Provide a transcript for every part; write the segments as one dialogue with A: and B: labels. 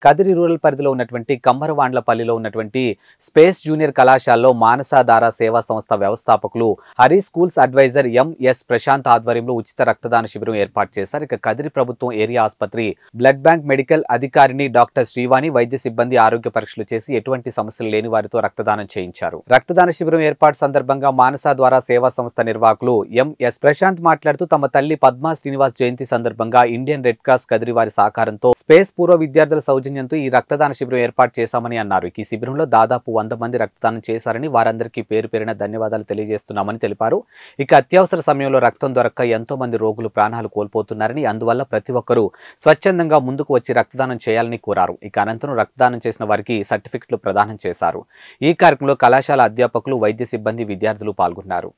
A: Kadiri rural పరిధిలో ఉన్నటువంటి కమ్మరవాండ్లపల్లిలో ఉన్నటువంటి స్పేస్ జూనియర్ కళాశాలలో మానసాధార సేవా సంస్థ వ్యవస్థాపకులు Hari schools advisor MS Prashant ఆధ్వర్యంలో ఉచిత రక్తదాన శిబిరం ఏర్పాటు చేశారు. ఇక కదిరి ప్రభుత్వం ఏరియా ఆసుపత్రి బ్లడ్ బ్యాంక్ మెడికల్ అధికారిని డాక్టర్ శ్రీవాణి వైద్య సిబ్బంది ఆరోగ్య పరీక్షలు చేసి ఎటువంటి సమస్యలు లేని వారితో రక్తదానం చేయించారు. రక్తదాన శిబిరం ఏర్పాటు సందర్భంగా మానస ద్వారా సేవా సంస్థ నిర్వాహకులు ఎంఎస్ ప్రశాంత్ మాట్లాడుతూ తమ తల్లి పద్మా శ్రీనివాస్ జయంతి సందర్భంగా ఇండియన్ రెడ్ క్రాస్ కదిరి వారి సహకారంతో స్పేస్ పూర్వ విద్యార్థుల సౌజన్యంతో ఈ రక్తదాన శిబిరం ఏర్పాటు చేశామని అన్నారు. ఈ శిబిరంలో దాదాపు 100 మంది రక్తదానం చేశారని వారందరికీ పేరు పేరున ధన్యవాదాలు తెలియజేస్తున్నామని తెలిపారు. ఇక అత్యవసర సమయంలో రక్తం దొరక్క ఎంతో మంది రోగులు ప్రాణాలు కోల్పోతున్నారని, అందువల్ల ప్రతి ఒక్కరూ స్వచ్ఛందంగా ముందుకు వచ్చి రక్తదానం చేయాలని కోరారు. ఇక అనంతరం రక్తదానం చేసిన వారికి సర్టిఫికెట్లు ప్రదానం చేశారు. ఈ కార్యక్రమంలో కళాశాల అధ్యాపకులు, వైద్య సిబ్బంది, విద్యార్థులు పాల్గొన్నారు.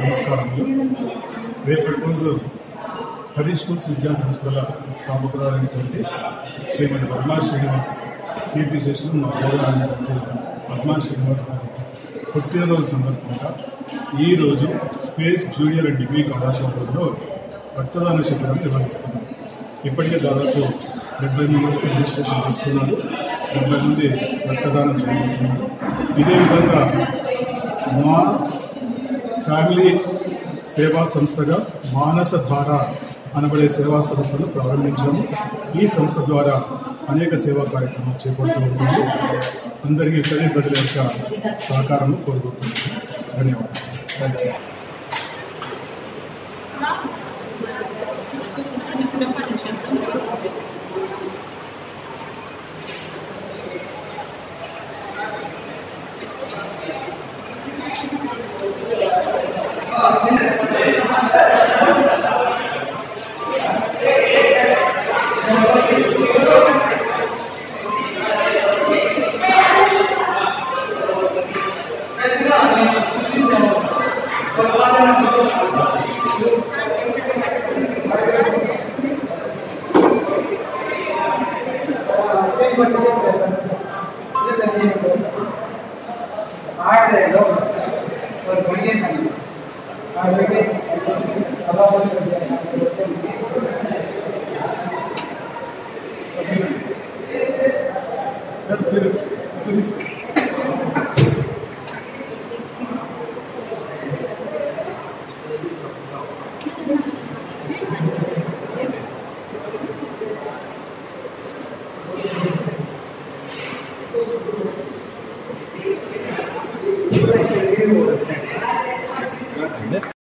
B: నమస్కారములు. రేపటి రోజు హరి స్కూల్స్ విద్యా సంస్థల స్థాపకురాలైనటువంటి శ్రీమతి పద్మా శ్రీనివాస్ కీర్తిశేషులు మా గౌరవైనటువంటి పద్మా శ్రీనివాస్ గారి పుట్టినరోజు సందర్భంగా ఈరోజు స్పేస్ జూనియర్ అండ్ డిగ్రీ కళాశాలలో రక్తదాన శిబిరం నిర్వహిస్తున్నారు. ఇప్పటికే దాదాపు 70 మందికి రిజిస్ట్రేషన్ చేసుకున్నారు. 70 మంది రక్తదానం చేయబోతున్నారు. ఇదే విధంగా మా ఫ్యామిలీ సేవా సంస్థగా మానసధార అనబడే సేవా సంస్థను ప్రారంభించాము. ఈ సంస్థ ద్వారా అనేక సేవా కార్యక్రమాలు చేపడుతూ ఉన్నాము. అందరికీ ఇతర ప్రజల యొక్క సహకారం కోరుకుంటున్నాము. ధన్యవాదాలు. Thank you.